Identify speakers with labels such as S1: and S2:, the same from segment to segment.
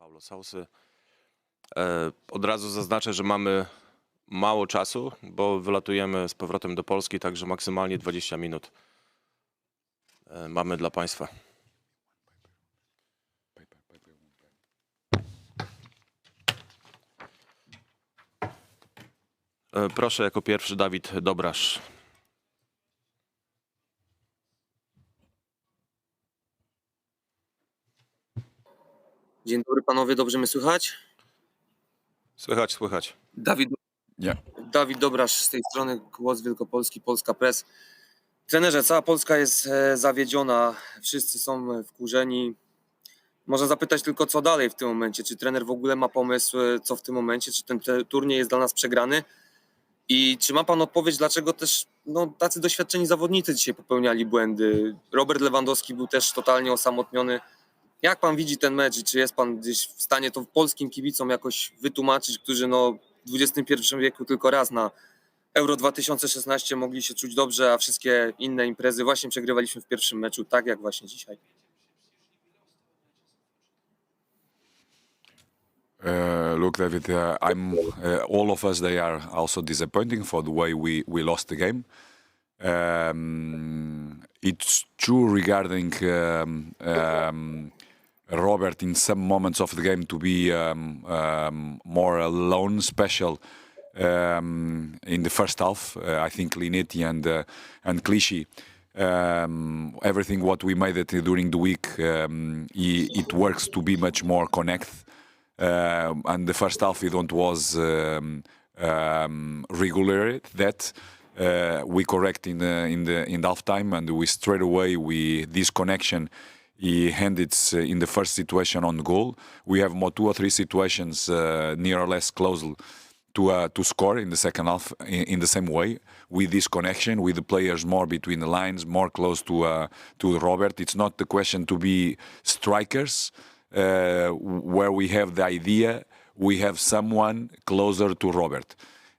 S1: Paulo Sousy. Od razu zaznaczę, że mamy mało czasu, bo wylatujemy z powrotem do Polski, także maksymalnie 20 minut mamy dla Państwa. Proszę, jako pierwszy Dawid Dobrasz.
S2: Dzień dobry panowie, dobrze mnie słychać?
S1: Słychać, słychać.
S2: Dawid Dobrasz z tej strony, Głos Wielkopolski, Polska Press. Trenerze, cała Polska jest zawiedziona, wszyscy są wkurzeni. Można zapytać tylko, co dalej w tym momencie? Czy trener w ogóle ma pomysł, co w tym momencie? Czy ten turniej jest dla nas przegrany? I czy ma pan odpowiedź, dlaczego też tacy doświadczeni zawodnicy dzisiaj popełniali błędy? Robert Lewandowski był też totalnie osamotniony. Jak pan widzi ten mecz i czy jest pan gdzieś w stanie to polskim kibicom jakoś wytłumaczyć, którzy w XXI wieku tylko raz na Euro 2016 mogli się czuć dobrze, a wszystkie inne imprezy właśnie przegrywaliśmy w pierwszym meczu, tak jak właśnie dzisiaj?
S3: Look, David, all of us, they are also disappointing for the way we lost the game. It's true regarding Robert in some moments of the game to be more alone, special in the first half. I think Linetti and Clichy, everything what we made it during the week, it works to be much more connected. And the first half it was regular that we correct in half time, and we straight away this connection. He ended in the first situation on goal. We have more 2 or 3 situations near or less close to score in the second half in the same way, with this connection, with the players more between the lines, more close to Robert. It's not the question to be strikers, where we have the idea, we have someone closer to Robert.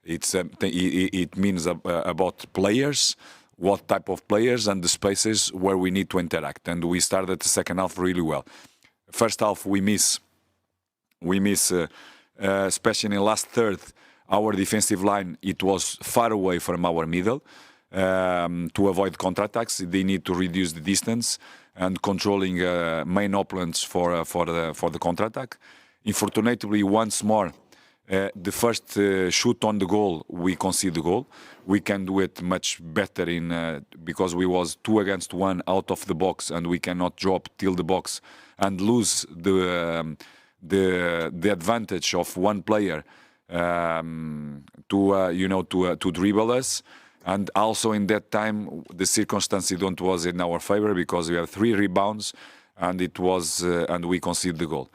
S3: It means about players, what type of players, and the spaces where we need to interact. And we started the second half really well. First half we miss, especially in last third, our defensive line, it was far away from our middle. To avoid counterattacks, they need to reduce the distance and controlling main opponents for the counterattack. Unfortunately, once more, the first shoot on the goal, we concede the goal. We can do it much better because we was 2 against 1 out of the box, and we cannot drop till the box and lose the advantage of one player to dribble us. And also in that time, the circumstances don't was in our favor because we have 3 rebounds, and and we conceded the goal.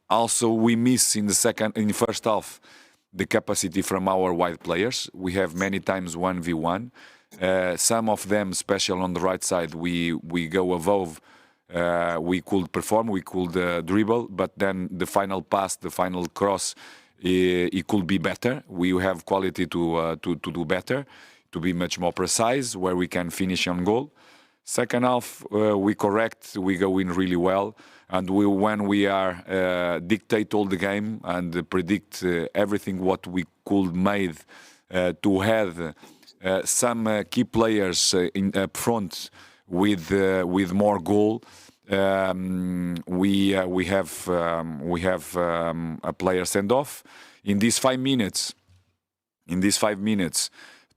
S3: Also, we miss in the first half the capacity from our wide players. We have many times 1v1. Some of them, especially on the right side, we go above. We could perform, we could dribble, but then the final pass, the final cross, it could be better. We have quality to do better, to be much more precise, where we can finish on goal. Second half, we correct, we go in really well, and when we are dictate all the game and predict everything what we could made to have some key players up front with more goal. We have a player send off in these 5 minutes. In these 5 minutes,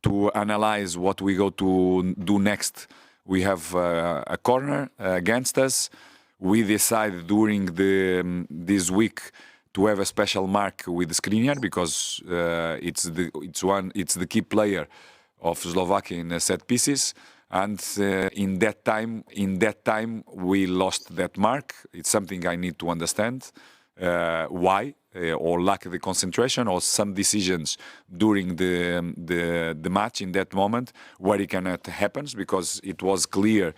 S3: to analyze what we go to do next, we have a corner against us. We decide during this week to have a special mark with Skriniar because it's the key player of Slovakia in set pieces. And in that time, we lost that mark. It's something I need to understand why, or lack of the concentration, or some decisions during the match in that moment where it cannot happen, because it was clear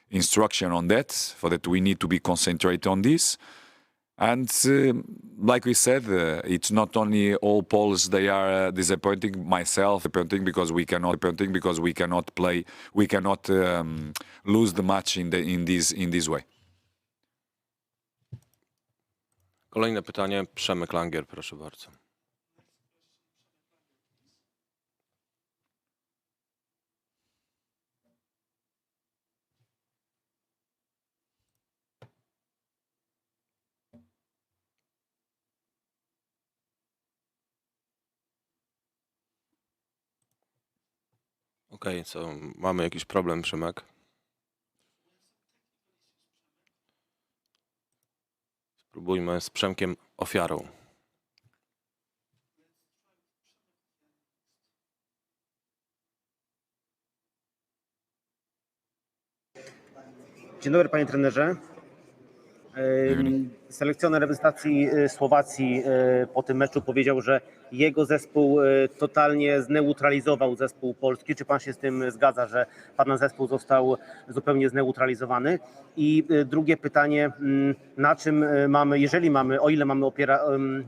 S3: instruction on that, for that we need to be concentrated on this. And like we said, it's not only all Poles, they are disappointing, myself disappointing because we cannot play, we cannot lose the match in this way.
S1: Kolejne pytanie, Przemek Langier, proszę bardzo. Okej, co, mamy jakiś problem, Przemek? Spróbujmy z Przemkiem ofiarą.
S4: Dzień dobry, panie trenerze. Selekcjoner reprezentacji Słowacji po tym meczu powiedział, że jego zespół totalnie zneutralizował zespół polski. Czy pan się z tym zgadza, że pana zespół został zupełnie zneutralizowany? I drugie pytanie, na czym mamy, jeżeli mamy, o ile mamy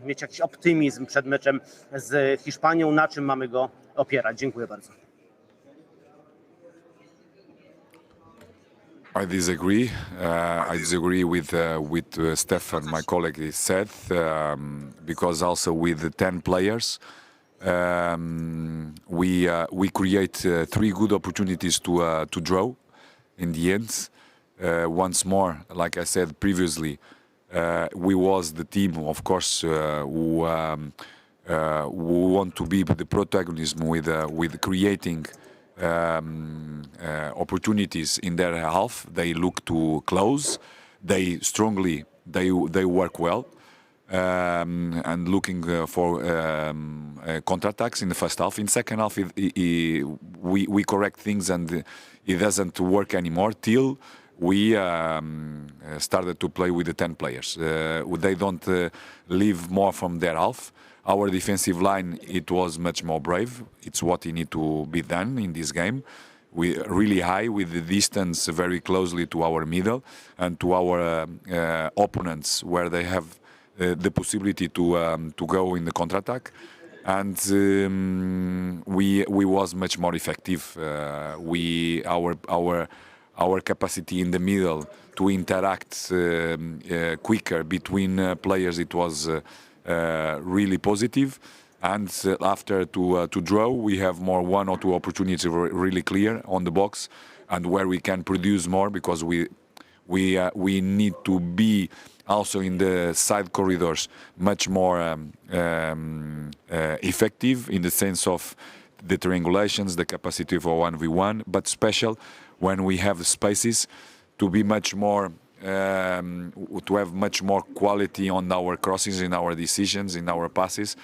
S4: mieć jakiś optymizm przed meczem z Hiszpanią, na czym mamy go opierać? Dziękuję bardzo.
S3: I disagree. I disagree with Stefan, my colleague, he said, because also with the 10 players, we create 3 good opportunities to draw. In the end, once more, like I said previously, we was the team, of course, who want to be the protagonism with creating opportunities in their half. They look to close. They strongly they work well, and looking for counterattacks in the first half. In second half, we correct things and it doesn't work anymore till we started to play with the 10 players. They don't leave more from their half. Our defensive line, it was much more brave. It's what need to be done in this game. We really high with the distance very closely to our middle and to our opponents, where they have the possibility to go in the counterattack. And we was much more effective. Our capacity in the middle to interact quicker between players, it was really positive. And after to draw, we have more 1 or 2 opportunities really clear on the box, and where we can produce more, because we need to be also in the side corridors much more effective in the sense of the triangulations, the capacity for 1v1, but special when we have spaces to be much more to have much more quality on our crosses, in our decisions, in our passes,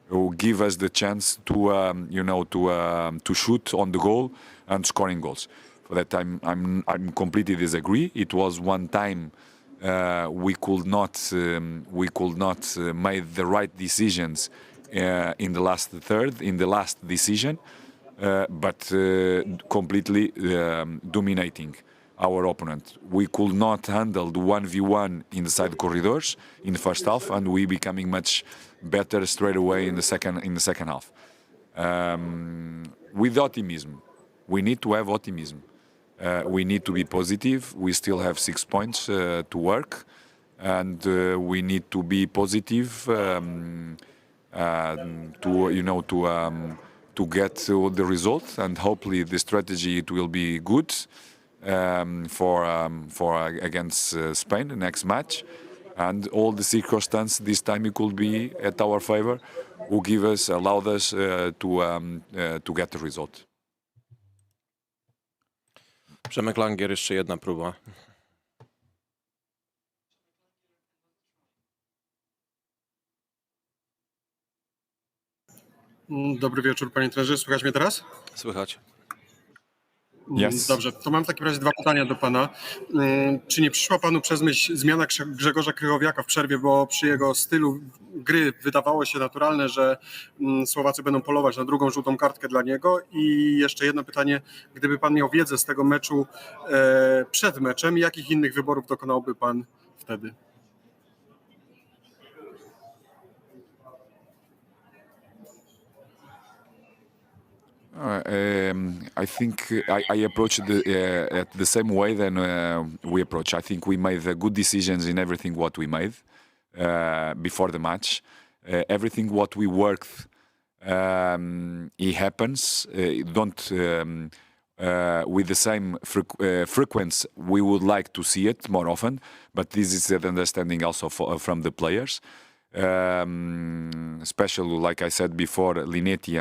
S3: who give us the chance to shoot on the goal and scoring goals. For that, I'm completely disagree. It was one time we could not make the right decisions in the last third, in the last decision, but completely dominating our opponent. We could not handle the 1v1 in the side corridors in the first half, and we becoming much better straight away in the second half. With optimism, we need to have optimism. We need to be positive. We still have 6 points to work, and we need to be positive to get to the result. And hopefully, the strategy it will be good for against Spain the next match. And all the circumstances this time it could be at our favor, who allowed us to get the result.
S1: Przemek Langier, jeszcze jedna próba.
S5: Dobry wieczór, panie trenerze. Słychać mnie teraz?
S1: Słychać.
S3: Yes.
S5: Dobrze, to mam w takim razie 2 pytania do pana. Czy nie przyszła panu przez myśl zmiana Grzegorza Krychowiaka w przerwie, bo przy jego stylu gry wydawało się naturalne, że Słowacy będą polować na drugą żółtą kartkę dla niego? I jeszcze jedno pytanie, gdyby pan miał wiedzę z tego meczu przed meczem, jakich innych wyborów dokonałby pan wtedy?
S3: I think I approached the same way than we approach. I think we made good decisions in everything what we made. before the match. Everything what we worked, it happens. Don't with the same frequency. We would like to see it more often, but this is the understanding also from the players. Especially, like I said before, Linetti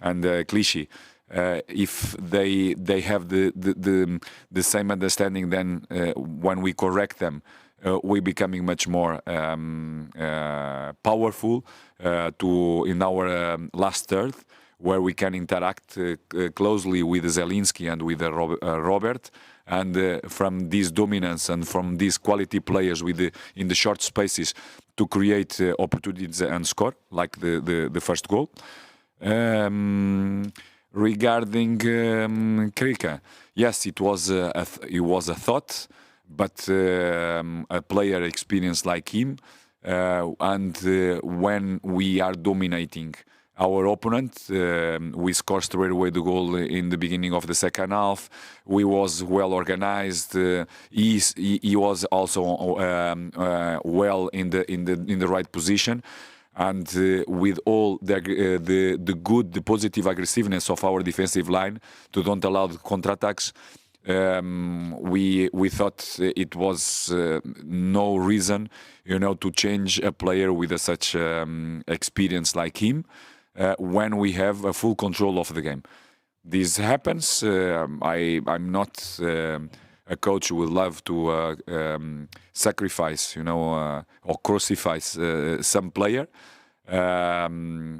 S3: and Clichy. If they have the same understanding, then when we correct them, we're becoming much more powerful in our last third, where we can interact closely with Zelinski and with Robert, and from this dominance and from these quality players in the short spaces to create opportunities and score, like the first goal. Regarding Krika, yes, it was a thought, but a player experience like him, and when we are dominating our opponent, we scored straight away the goal in the beginning of the second half. We was well organized. He was also well in the right position. And with all the positive aggressiveness of our defensive line to don't allow the counterattacks, we thought it was no reason, to change a player with such experience like him when we have a full control of the game. This happens. I'm not a coach who would love to sacrifice, or crucify some player.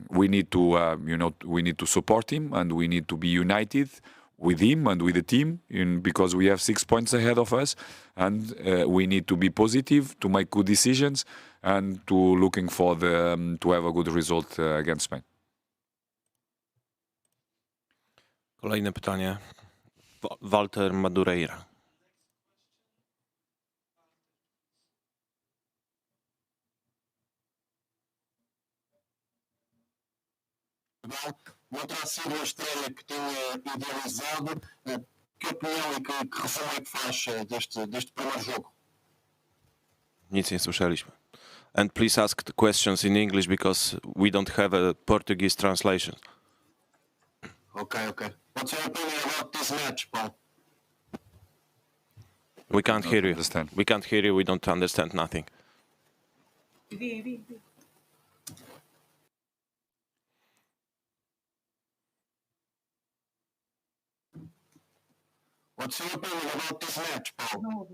S3: We need to support him, and we need to be united with him and with the team, because we have 6 points ahead of us, and we need to be positive, to make good decisions, and to looking for to have a good result against Spain.
S1: Kolejne pytanie. Walter Madureira.
S6: Vou trazer uma estrela que tenha idealizado. Que opinião e que reflexão é que faz deste primeiro jogo?
S1: Nic nie słyszeliśmy. And please ask the questions in English because we don't have a Portuguese translation.
S6: Okay. What's your opinion about this match, Paul?
S1: We can't hear you.
S3: Understand.
S1: We can't hear you. We don't understand nothing.
S6: What's your opinion about this match, Paul?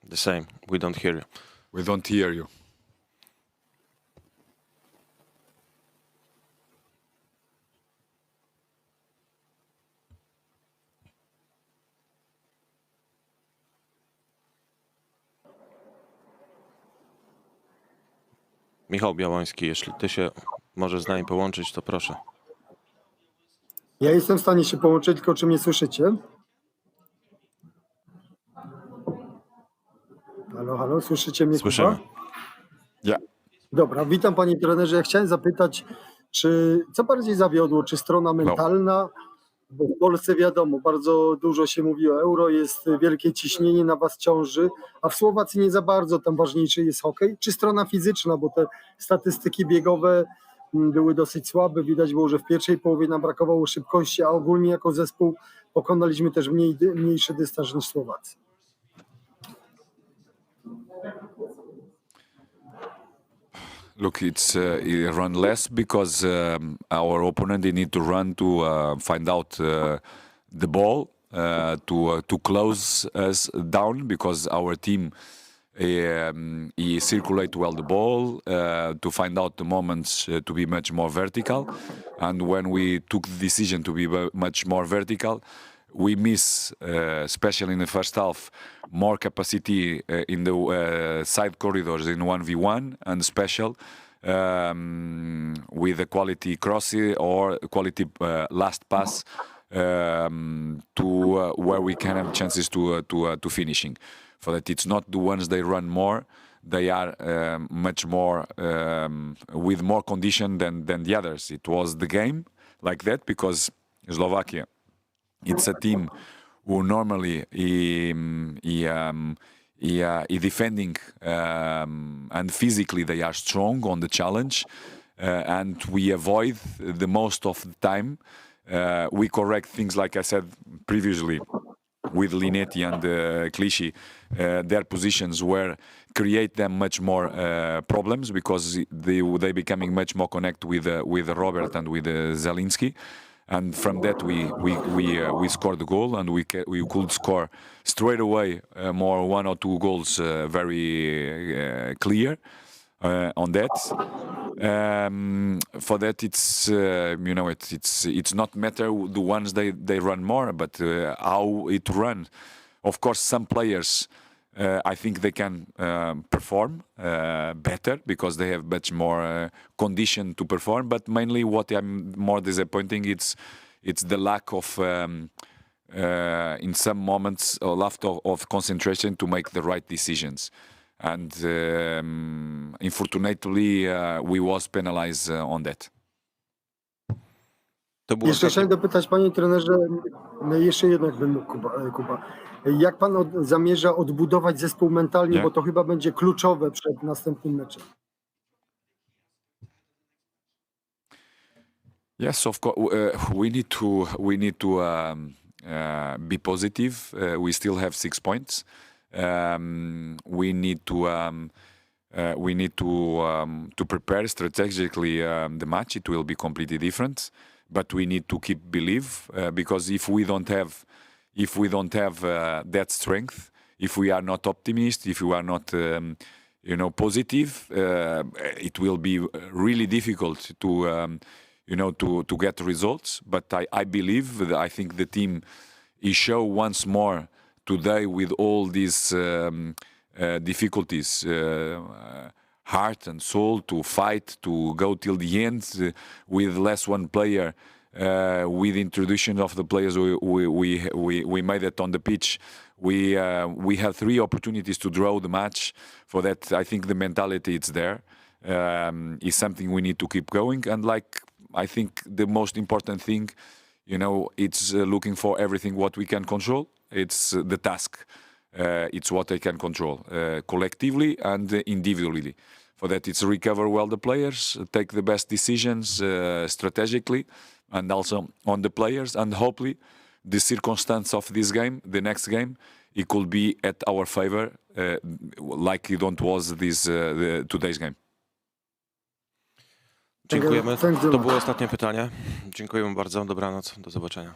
S1: The same. We don't hear you.
S3: We don't hear you.
S1: Michał Białoński, jeśli ty się możesz z nami połączyć, to proszę.
S7: Ja jestem w stanie się połączyć, tylko czy mnie słyszycie? Halo, słyszycie mnie?
S1: Słyszymy.
S7: Chyba?
S3: Yeah.
S7: Dobra, witam panie trenerze. Ja chciałem zapytać, co bardziej zawiodło, czy strona mentalna? Bo w Polsce wiadomo, bardzo dużo się mówi o euro, jest wielkie ciśnienie na was ciąży, a w Słowacji nie za bardzo, tam ważniejszy jest hokej, czy strona fizyczna, bo te statystyki biegowe były dosyć słabe, widać było, że w pierwszej połowie nam brakowało szybkości, a ogólnie jako zespół pokonaliśmy też mniejszy dystans niż Słowacy.
S3: Look, it run less because our opponent, they need to run to find out the ball, to close us down, because our team he circulate well the ball, to find out the moments to be much more vertical. And when we took the decision to be much more vertical, we miss, especially in the first half, more capacity in the side corridors in 1v1 and special, with a quality cross or quality last pass to where we can have chances to finishing. For that, it's not the ones they run more. They are much more with more condition than the others. It was the game like that because Slovakia, it's a team who normally he defending and physically they are strong on the challenge, and we avoid the most of the time. We correct things like I said previously with Linetti and Clichy, their positions where create them much more problems because they becoming much more connect with Robert and with Zelinski. And from that we scored the goal, and we could score straight away more 1 or 2 goals very clear on that. For that it's it's not matter the ones they run more, but how it run. Of course, some players I think they can perform better because they have much more condition to perform. But mainly, what I'm more disappointing it's the lack of in some moments a lack of concentration to make the right decisions. And unfortunately, we was penalized on that.
S1: To było
S7: Jeszcze
S1: ostatnie...
S7: chciałem dopytać, panie trenerze, no jeszcze jednak bym mógł, Kuba. Jak pan zamierza odbudować zespół mentalnie, bo to chyba będzie kluczowe przed następnym meczem?
S3: Yes, of course. We need to be positive. We still have 6 points. We need to prepare strategically the match. It will be completely different, but we need to keep belief because if we don't have that strength, if we are not optimistic, if we are not positive, it will be really difficult to get results. But I believe I think the team is show once more today with all these difficulties, heart and soul to fight, to go till the end with less one player, with introduction of the players we made it on the pitch. We have 3 opportunities to draw the match. For that, I think the mentality it's there is something we need to keep going. And like I think the most important thing, it's looking for everything what we can control. It's the task. It's what I can control collectively and individually. For that, it's recover well the players, take the best decisions strategically, and also on the players. And hopefully, the circumstance of this game, the next game, it could be at our favor, like it don't was today's game.
S1: Dziękujemy. To było ostatnie pytanie. Dziękujemy bardzo. Dobranoc. Do zobaczenia.